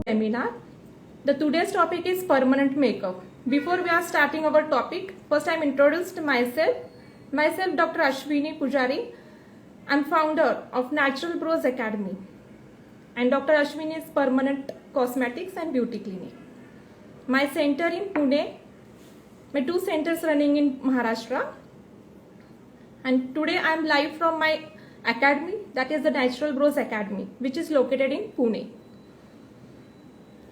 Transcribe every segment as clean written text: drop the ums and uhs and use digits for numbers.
Seminar. The today's topic is permanent makeup. Before we are starting our topic, first I am introduced myself. Myself Dr. Ashwini Pujari. I am founder of Natural Bros Academy. And Dr. Ashwini is Permanent Cosmetics and Beauty Clinic. My center in Pune. My two centers running in Maharashtra. And today I am live from my academy, that is the Natural Bros Academy, which is located in Pune.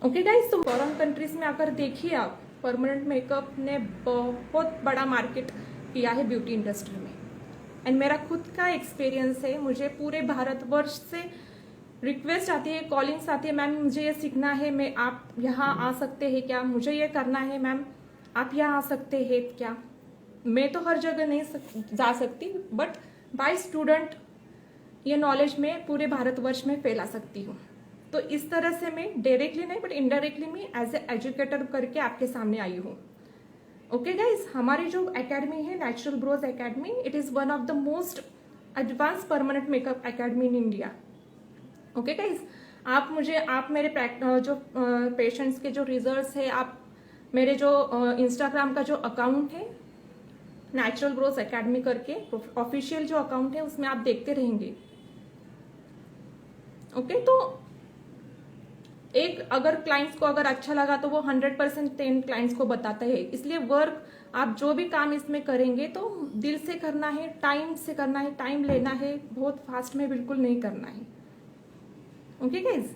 Okay guys, तो foreign countries में अगर देखिए आप, permanent makeup ने बहुत बड़ा market किया है ब्यूटी इंडस्ट्री में। एंड मेरा खुद का एक्सपीरियंस है, मुझे पूरे भारतवर्ष से रिक्वेस्ट आती है, कॉलिंग्स आती है, मैम मुझे ये सीखना है, मैं आप यहाँ आ सकते हैं क्या, मुझे ये करना है मैम आप यहाँ आ सकते हैं क्या। मैं तो हर जगह नहीं जा सकती, बट बाय स्टूडेंट ये नॉलेज में पूरे भारतवर्ष में फैला सकती हूँ। तो इस तरह से मैं डायरेक्टली नहीं बट इनडायरेक्टली मैं एज ए एजुकेटर करके आपके सामने आई हूँ। ओके गाइज, हमारी जो एकेडमी है natural brows academy, it is one of the most advance permanent makeup academy in India. Okay guys, आप मेरे जो पेशेंट्स के जो रिजल्ट्स है, आप मेरे जो इंस्टाग्राम का जो अकाउंट है नेचुरल ब्रोज एकेडमी करके ऑफिशियल जो अकाउंट है उसमें आप देखते रहेंगे। ओके, तो एक अगर क्लाइंट्स को अगर अच्छा लगा तो वो 100% 10 क्लाइंट्स को बताता है। इसलिए वर्क आप जो भी काम इसमें करेंगे तो दिल से करना है, टाइम से करना है, टाइम लेना है, बहुत फास्ट में बिल्कुल नहीं करना है। ओके गाइज,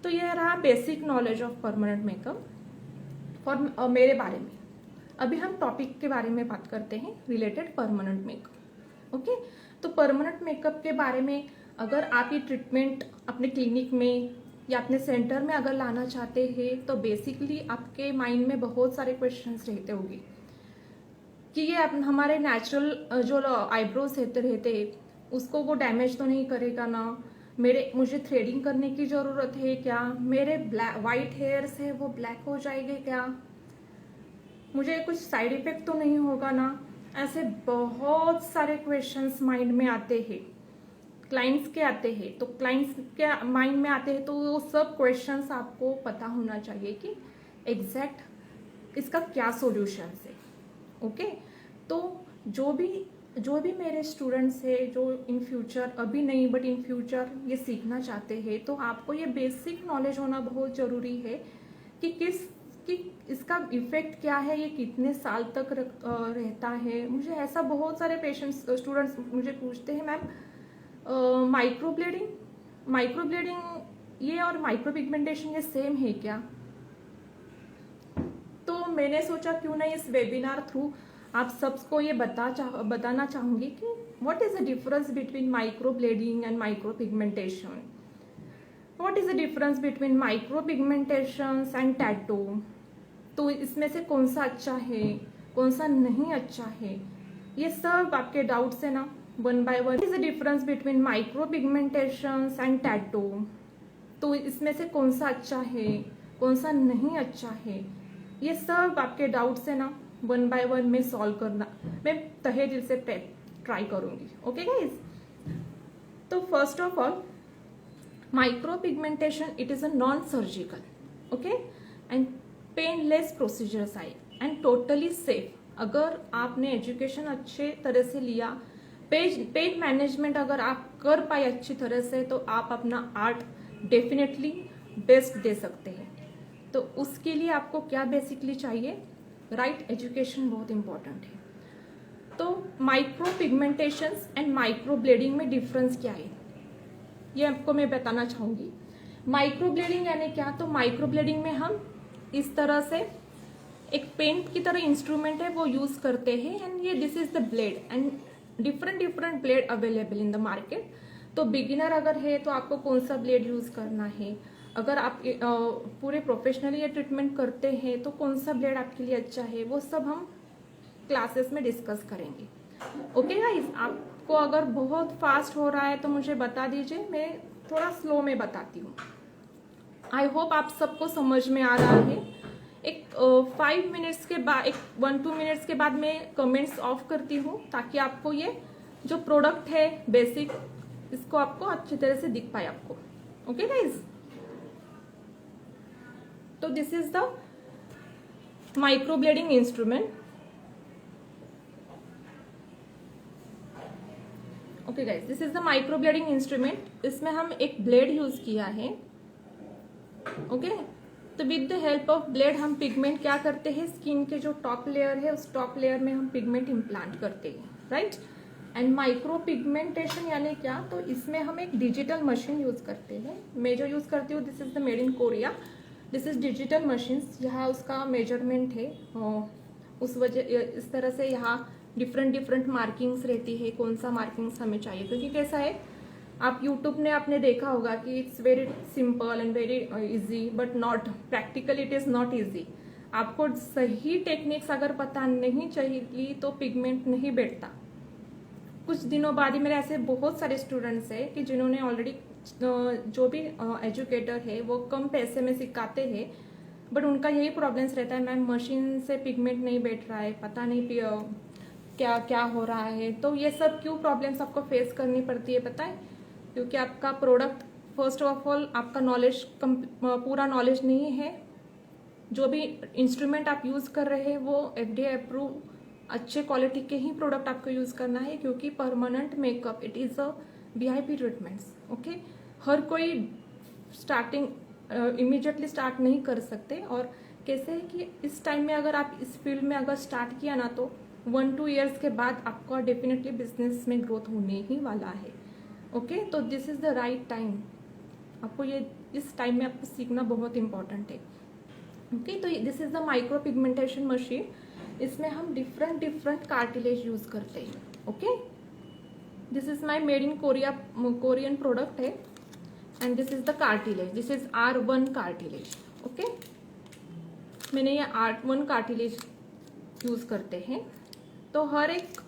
तो ये रहा basic knowledge of permanent makeup for मेरे बारे में। अभी हम टॉपिक के बारे में बात करते हैं रिलेटेड परमानेंट मेकअप। ओके, तो परमानेंट मेकअप के बारे में अगर आप ये ट्रीटमेंट अपने क्लिनिक में या अपने सेंटर में अगर लाना चाहते हैं तो बेसिकली आपके माइंड में बहुत सारे क्वेश्चंस रहते होंगे कि ये हमारे नेचुरल जो आईब्रोज रहते उसको वो डैमेज तो नहीं करेगा ना, मुझे थ्रेडिंग करने की ज़रूरत है क्या, मेरे वाइट हेयर्स है वो ब्लैक हो जाएंगे क्या, मुझे कुछ साइड इफेक्ट तो नहीं होगा ना। ऐसे बहुत सारे क्वेश्चंस माइंड में आते हैं, क्लाइंट्स के आते हैं। तो क्लाइंट्स के माइंड में आते हैं तो वो सब क्वेश्चंस आपको पता होना चाहिए कि एग्जैक्ट इसका क्या सॉल्यूशन है। ओके, तो जो भी मेरे स्टूडेंट्स है जो इन फ्यूचर, अभी नहीं बट इन फ्यूचर ये सीखना चाहते हैं, तो आपको ये बेसिक नॉलेज होना बहुत ज़रूरी है कि इसका इफेक्ट क्या है, ये कितने साल तक रहता है। मुझे ऐसा बहुत सारे पेशेंट्स स्टूडेंट्स मुझे पूछते हैं, मैम माइक्रोब्लेडिंग ये और माइक्रोपिगमेंटेशन ये सेम है क्या। तो मैंने सोचा क्यों नहीं इस वेबिनार थ्रू आप सबको ये बताना चाहूंगी कि what is the difference between microblading and micropigmentation, what is the difference between micropigmentation and tattoo. तो इसमें से कौन सा अच्छा है, कौन सा नहीं अच्छा है, ये सब आपके डाउट्स है ना, one by one. Is the difference between micropigmentation and tattoo. तो इसमें से कौन सा अच्छा है, कौन सा नहीं अच्छा है, ये सब आपके डाउट्स है ना, वन बाय वन में सॉल्व करना मैं तहे दिल से ट्राई करूंगी। ओके गाइज, तो first of all micropigmentation it is a non surgical okay and painless procedures I and totally safe. अगर आपने एजुकेशन अच्छे तरह से लिया, पेड मैनेजमेंट अगर आप कर पाए अच्छी तरह से, तो आप अपना आर्ट डेफिनेटली बेस्ट दे सकते हैं। तो उसके लिए आपको क्या बेसिकली चाहिए, राइट एजुकेशन बहुत इंपॉर्टेंट है। तो micro pigmentation and micro blending में डिफरेंस क्या है ये आपको मैं बताना चाहूंगी। माइक्रो ब्लेडिंग यानी क्या, तो माइक्रो ब्लेडिंग में हम इस तरह से एक पेंट की तरह इंस्ट्रूमेंट है वो यूज करते हैं एंड ये this is the blade and different blade available in the market. तो बिगिनर अगर है तो आपको कौन सा ब्लेड यूज करना है, अगर आप पूरे प्रोफेशनली ये ट्रीटमेंट करते हैं तो कौन सा ब्लेड आपके लिए अच्छा है, वो सब हम क्लासेस में डिस्कस करेंगे। ओके गाइस, आपको अगर बहुत फास्ट हो रहा है तो मुझे बता दीजिए, मैं थोड़ा स्लो में बताती हूँ। आई होप आप सबको समझ में आ रहा है। एक 5 मिनट्स के बाद, एक 1-2 मिनट्स के बाद मैं कमेंट्स ऑफ करती हूँ ताकि आपको ये जो प्रोडक्ट है बेसिक, इसको आपको अच्छी तरह से दिख पाए आपको। ओके गाइज, तो this is the microblading instrument. Okay guys, this is the microblading instrument. इसमें हम एक ब्लेड यूज किया है। ओके, तो with the help of blade हम पिगमेंट क्या करते हैं, स्किन के जो टॉप लेयर है उस टॉप लेयर में हम पिगमेंट इम्प्लांट करते हैं, राइट। एंड माइक्रो पिगमेंटेशन यानी क्या, तो इसमें हम एक डिजिटल मशीन यूज करते हैं। मैं जो यूज करती हूँ this is the made in Korea, this is digital machine. यहाँ उसका मेजरमेंट है, उस वजह इस तरह से यहाँ डिफरेंट मार्किंग्स रहती है, कौन सा मार्किंग्स हमें चाहिए। क्योंकि कैसा है, आप यूट्यूब ने आपने देखा होगा कि it's very simple and very easy, but not practically, it is not easy. आपको सही टेक्निक्स अगर पता नहीं चाहिए तो पिगमेंट नहीं बैठता। कुछ दिनों बाद ही मेरे ऐसे बहुत सारे स्टूडेंट्स हैं कि जिन्होंने ऑलरेडी जो भी एजुकेटर है वो कम पैसे में सिखाते हैं, बट उनका यही प्रॉब्लम्स रहता है, मैम मशीन से पिगमेंट नहीं बैठ रहा है, पता नहीं क्या क्या हो रहा है। तो ये सब क्यों प्रॉब्लम्स आपको फेस करनी पड़ती है पता है, क्योंकि आपका प्रोडक्ट फर्स्ट ऑफ ऑल आपका नॉलेज पूरा नॉलेज नहीं है। जो भी इंस्ट्रूमेंट आप यूज कर रहे हैं वो FDA अप्रूव अच्छे क्वालिटी के ही प्रोडक्ट आपको यूज करना है, क्योंकि permanent makeup it is a VIP treatments. Okay, हर कोई स्टार्टिंग इमीडिएटली स्टार्ट नहीं कर सकते। और कैसे है कि इस टाइम में अगर आप इस फील्ड में अगर स्टार्ट किया ना तो 1-2 ईयर्स के बाद आपका डेफिनेटली बिजनेस में ग्रोथ होने ही वाला है। ओके, तो this is the right time. आपको ये इस टाइम में आपको सीखना बहुत इंपॉर्टेंट है। ओके, तो this is the micro pigmentation machine. इसमें हम डिफरेंट कार्टिलेज यूज करते हैं। Okay, this is my made in Korean product है। And this is the cartilage, this is R1 cartilage. Okay, मैंने ये R1 कार्टिलेज यूज करते हैं। तो हर एक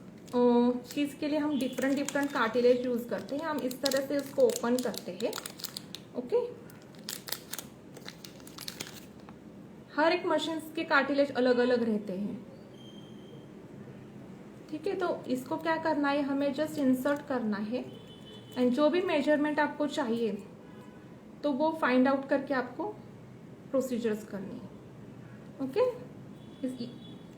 चीज के लिए हम डिफरेंट कार्टिलेज यूज करते हैं। हम इस तरह से उसको ओपन करते हैं। ओके, हर एक मशीन के कार्टिलेज अलग अलग रहते हैं। ठीक है, तो इसको क्या करना है, हमें जस्ट इंसर्ट करना है एंड जो भी मेजरमेंट आपको चाहिए तो वो फाइंड आउट करके आपको प्रोसीजर्स करनी है। ओके,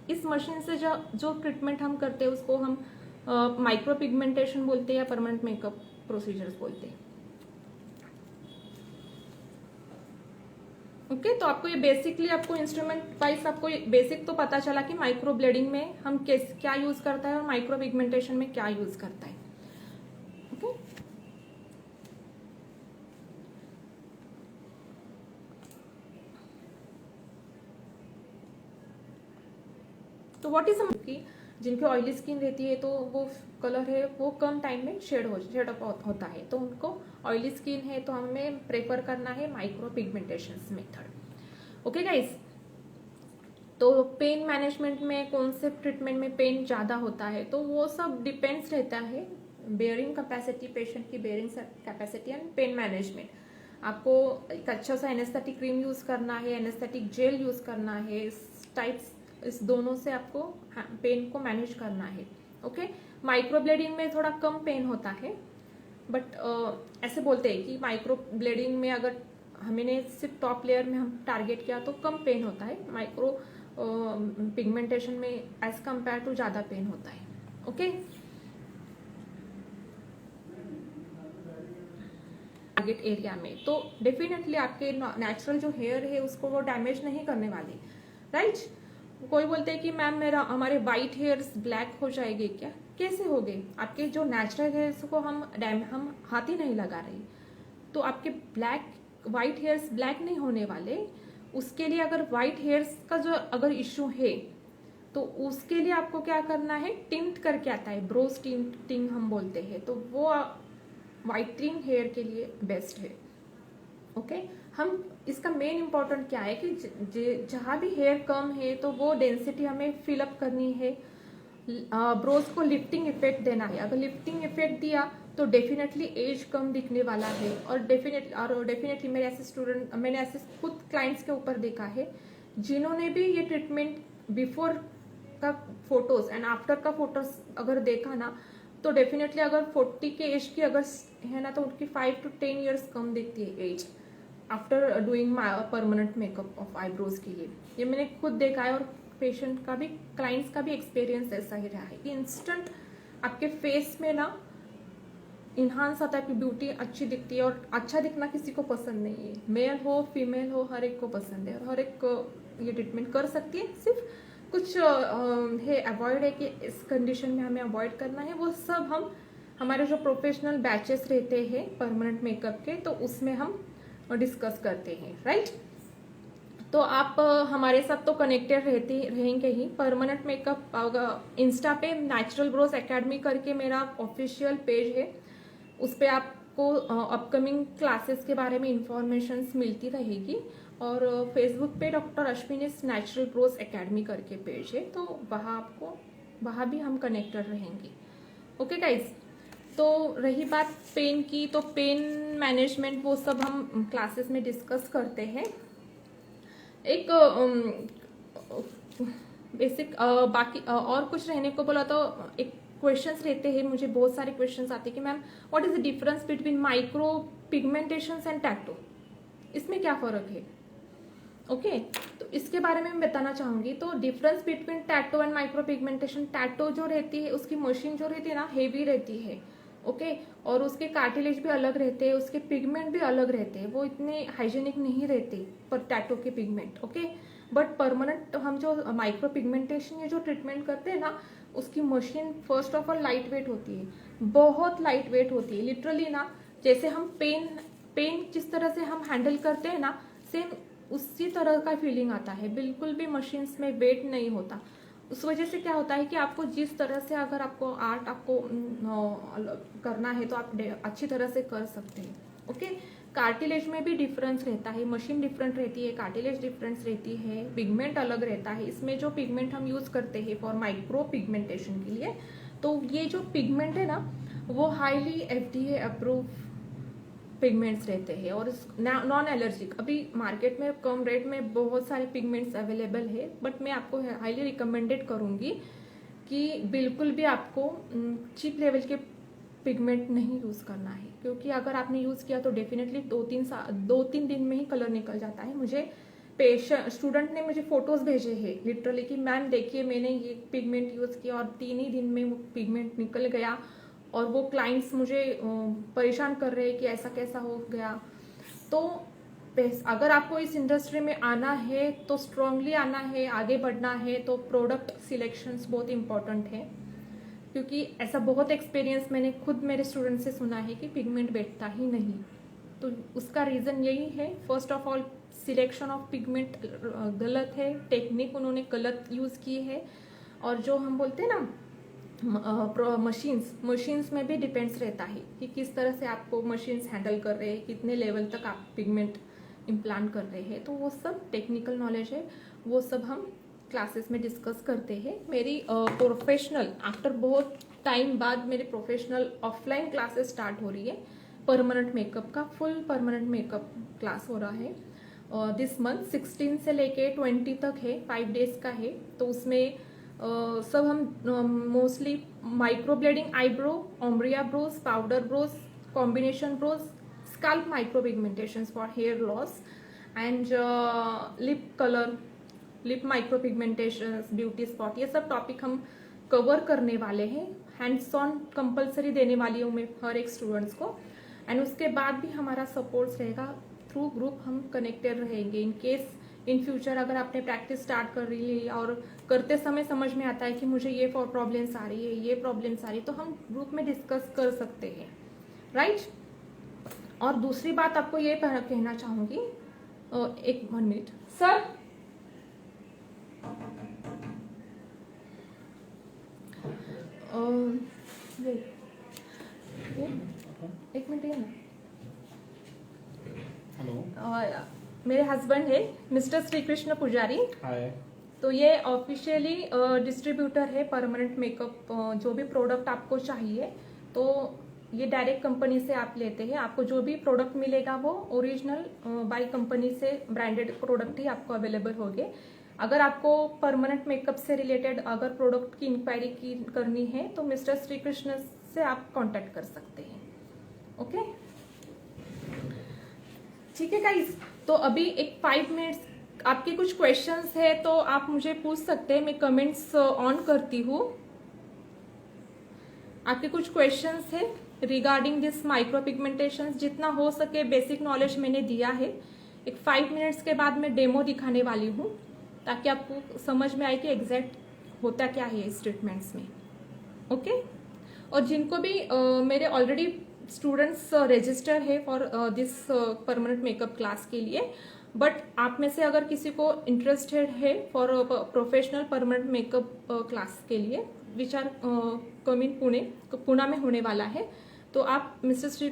इस मशीन से जो ट्रीटमेंट हम करते हैं उसको हम माइक्रो पिगमेंटेशन बोलते हैं या परमानेंट मेकअप प्रोसीजर्स बोलते हैं। ओके, तो आपको ये बेसिकली आपको इंस्ट्रूमेंट वाइज आपको बेसिक तो पता चला कि माइक्रो ब्लेडिंग में हम क्या यूज करता है और माइक्रो पिगमेंटेशन में क्या यूज करता है। ओके, तो व्हाट इज की जिनकी ऑयली स्किन रहती है तो वो कलर है वो कम टाइम में शेड अप होता है, तो उनको ऑयली स्किन है तो हमें प्रेफर करना है micro pigmentation method. Okay guys, तो पेन मैनेजमेंट में कौन से ट्रीटमेंट में पेन ज़्यादा होता है तो वो सब डिपेंड्स रहता है बेयरिंग कैपेसिटी, पेशेंट की bearing capacity and pain management. आपको एक अच्छा सा एनेस्थेटिक क्रीम यूज करना है, एनेस्थेटिक जेल यूज करना है, इस दोनों से आपको पेन को मैनेज करना है। ओके, माइक्रो ब्लेडिंग में थोड़ा कम पेन होता है, बट ऐसे बोलते हैं कि माइक्रो ब्लेडिंग में अगर हमने सिर्फ टॉप लेयर में हम टारगेट किया तो कम पेन होता है, माइक्रो पिगमेंटेशन में एज कंपेयर टू ज्यादा पेन होता है। ओके, टारगेट एरिया में तो डेफिनेटली आपके नेचुरल जो हेयर है उसको वो डैमेज नहीं करने वाली, राइट। कोई बोलते हैं कि मैम हमारे व्हाइट हेयर्स ब्लैक हो जाएंगे क्या, कैसे हो गए, आपके जो नेचुरल हेयर्स को हम हाथ ही नहीं लगा रहे, तो आपके व्हाइट हेयर्स ब्लैक नहीं होने वाले। उसके लिए अगर व्हाइट हेयर्स का जो अगर इश्यू है तो उसके लिए आपको क्या करना है, टिंट करके आता है, ब्रोज टिंटिंग हम बोलते हैं, तो वो व्हाइटनिंग हेयर के लिए बेस्ट है। ओके, हम इसका मेन इंपॉर्टेंट क्या है कि जहाँ भी हेयर कम है तो वो डेंसिटी हमें फिलअप करनी है, ब्रोज को लिफ्टिंग इफेक्ट देना है। अगर लिफ्टिंग इफेक्ट दिया तो डेफिनेटली एज कम दिखने वाला है। और डेफिनेटली मैंने ऐसे खुद क्लाइंट्स के ऊपर देखा है जिन्होंने भी ये ट्रीटमेंट बिफोर का फोटोज एंड आफ्टर का फोटोज अगर देखा ना तो डेफिनेटली अगर 40 के एज की अगर है ना तो उनकी 5 to 10 ईयर्स कम दिखती है age. After doing permanent makeup of eyebrows के लिए। ये मैंने खुद देखा है और पेशेंट का भी, क्लाइंट्स का भी एक्सपीरियंस ऐसा ही रहा है कि इंस्टेंट आपके फेस में ना इन्हांस आता है, ब्यूटी अच्छी दिखती है। और अच्छा दिखना किसी को पसंद नहीं है, मेल हो फीमेल हो, हर एक को पसंद है और हर एक ये ट्रीटमेंट कर सकती है। सिर्फ कुछ है अवॉइड है कि इस कंडीशन में हमें अवॉइड करना है, वो सब हम हमारे जो प्रोफेशनल बैचेस रहते हैं परमानेंट मेकअप के, तो उसमें हम डिस्कस करते हैं, राइट। तो आप हमारे साथ तो कनेक्टेड रहेंगे ही। परमानेंट मेकअप इंस्टा पे नेचुरल ग्रोथ एकेडमी करके मेरा ऑफिशियल पेज है, उस पर आपको अपकमिंग क्लासेस के बारे में इंफॉर्मेशन मिलती रहेगी। और फेसबुक पे डॉक्टर अश्विनीज नेचुरल ग्रोथ एकेडमी करके पेज है, तो वहाँ भी हम कनेक्टेड रहेंगे। ओके गाइज, तो रही बात पेन की, तो पेन मैनेजमेंट वो सब हम क्लासेस में डिस्कस करते हैं। एक बेसिक बाकी और कुछ रहने को बोला तो एक क्वेश्चंस रहते हैं, मुझे बहुत सारे क्वेश्चंस आते हैं कि ma'am what is the difference between micro pigmentation and tattoo, इसमें क्या फर्क है। ओके, तो इसके बारे में मैं बताना चाहूंगी। तो difference between tattoo and micro pigmentation, tattoo जो रहती है उसकी मशीन जो रहती है ना हेवी रहती है, ओके, और उसके कार्टिलेज भी अलग रहते हैं, उसके पिगमेंट भी अलग रहते हैं, वो इतने हाइजेनिक नहीं रहते पर टैटू के पिगमेंट, ओके। बट परमानेंट हम जो माइक्रो पिगमेंटेशन ये जो ट्रीटमेंट करते हैं ना, उसकी machine first of all light weight होती है, बहुत लाइट वेट होती है। लिटरली ना, जैसे हम पेन जिस तरह से हम हैंडल करते हैं ना, सेम उसी तरह का फीलिंग आता है, बिल्कुल भी मशीन्स में वेट नहीं होता। उस वजह से क्या होता है कि आपको जिस तरह से अगर आपको आर्ट आपको करना है तो आप अच्छी तरह से कर सकते हैं, ओके। कार्टिलेज में भी डिफरेंस रहता है, मशीन डिफरेंट रहती है, कार्टिलेज डिफरेंस रहती है, पिगमेंट अलग रहता है। इसमें जो पिगमेंट हम यूज करते हैं फॉर माइक्रो पिगमेंटेशन के लिए, तो ये जो पिगमेंट है ना वो हाईली FDA अप्रूव पिगमेंट्स रहते हैं और नॉन एलर्जिक। अभी मार्केट में कम रेट में बहुत सारे पिगमेंट्स अवेलेबल है, बट मैं आपको हाईली रिकमेंडेड करूंगी कि बिल्कुल भी आपको चीप लेवल के पिगमेंट नहीं यूज़ करना है, क्योंकि अगर आपने यूज़ किया तो डेफिनेटली 2-3 दिन में ही कलर निकल जाता है। मुझे स्टूडेंट ने मुझे फोटोज भेजे हैं लिटरली कि मैम देखिए मैंने ये पिगमेंट यूज़ किया और 3 ही दिन में वो पिगमेंट निकल गया, और वो क्लाइंट्स मुझे परेशान कर रहे हैं कि ऐसा कैसा हो गया। तो अगर आपको इस इंडस्ट्री में आना है तो स्ट्रांगली आना है, आगे बढ़ना है, तो प्रोडक्ट सिलेक्शंस बहुत इंपॉर्टेंट है, क्योंकि ऐसा बहुत एक्सपीरियंस मैंने खुद मेरे स्टूडेंट से सुना है कि पिगमेंट बैठता ही नहीं। तो उसका रीज़न यही है, first of all selection of pigment गलत है, टेक्निक उन्होंने गलत यूज़ की है, और जो हम बोलते हैं ना मशीन्स में भी डिपेंड्स रहता है कि किस तरह से आपको मशीन्स हैंडल कर रहे हैं, कितने लेवल तक आप पिगमेंट इम्प्लांट कर रहे हैं। तो वो सब टेक्निकल नॉलेज है, वो सब हम क्लासेस में डिस्कस करते हैं। मेरी प्रोफेशनल आफ्टर बहुत टाइम बाद मेरी प्रोफेशनल ऑफलाइन क्लासेस स्टार्ट हो रही है। परमानेंट मेकअप का फुल परमानेंट मेकअप क्लास हो रहा है दिस मंथ 16 से लेके 20 तक है, 5 डेज का है। तो उसमें सब हम mostly micro blading eyebrow, ombre brows, powder brows, combination brows, scalp micro pigmentation for hair loss and lip colour, lip micro pigmentation, beauty spot, ये सब टॉपिक हम कवर करने वाले हैं। हैंड्स ऑन कंपल्सरी देने वाली हूँ मैं हर एक स्टूडेंट्स को, एंड उसके बाद भी हमारा सपोर्ट्स रहेगा, थ्रू ग्रुप हम कनेक्टेड रहेंगे। इन केस इन फ्यूचर अगर आपने प्रैक्टिस स्टार्ट कर रही है और करते समय समझ में आता है कि मुझे ये प्रॉब्लम्स आ रही है, ये प्रॉब्लम्स आ रही है, तो हम ग्रुप में डिस्कस कर सकते हैं, राइट। और दूसरी बात आपको ये कहना चाहूंगी, 1 मिनट सर, एक मिनट है ना। हेलो, मेरे हस्बैंड है मिस्टर श्री कृष्ण पुजारी। हाय। तो ये ऑफिशियली डिस्ट्रीब्यूटर है परमानेंट मेकअप। जो भी प्रोडक्ट आपको चाहिए तो ये डायरेक्ट कंपनी से आप लेते हैं, आपको जो भी प्रोडक्ट मिलेगा वो ओरिजिनल बाय कंपनी से ब्रांडेड प्रोडक्ट ही आपको अवेलेबल होंगे। अगर आपको परमानेंट मेकअप से रिलेटेड अगर प्रोडक्ट की इंक्वायरी करनी है तो मिस्टर श्री कृष्ण से आप कांटेक्ट कर सकते हैं, ओके। ठीक है गाइस, तो अभी एक 5 मिनट्स आपके कुछ क्वेश्चंस है तो आप मुझे पूछ सकते हैं, मैं कमेंट्स ऑन करती हूँ। आपके कुछ क्वेश्चंस है रिगार्डिंग दिस माइक्रो पिगमेंटेशन, जितना हो सके बेसिक नॉलेज मैंने दिया है। एक 5 मिनट्स के बाद मैं डेमो दिखाने वाली हूँ ताकि आपको समझ में आए कि एग्जैक्ट होता क्या है इस ट्रीटमेंट्स में। ओके, और जिनको भी मेरे ऑलरेडी स्टूडेंट्स रजिस्टर है for this permanent makeup class के लिए, बट आप में से अगर किसी को इंटरेस्टेड है for professional permanent makeup class के लिए विच आर कमिंग पुणे में होने वाला है, तो आप मिस्टर श्री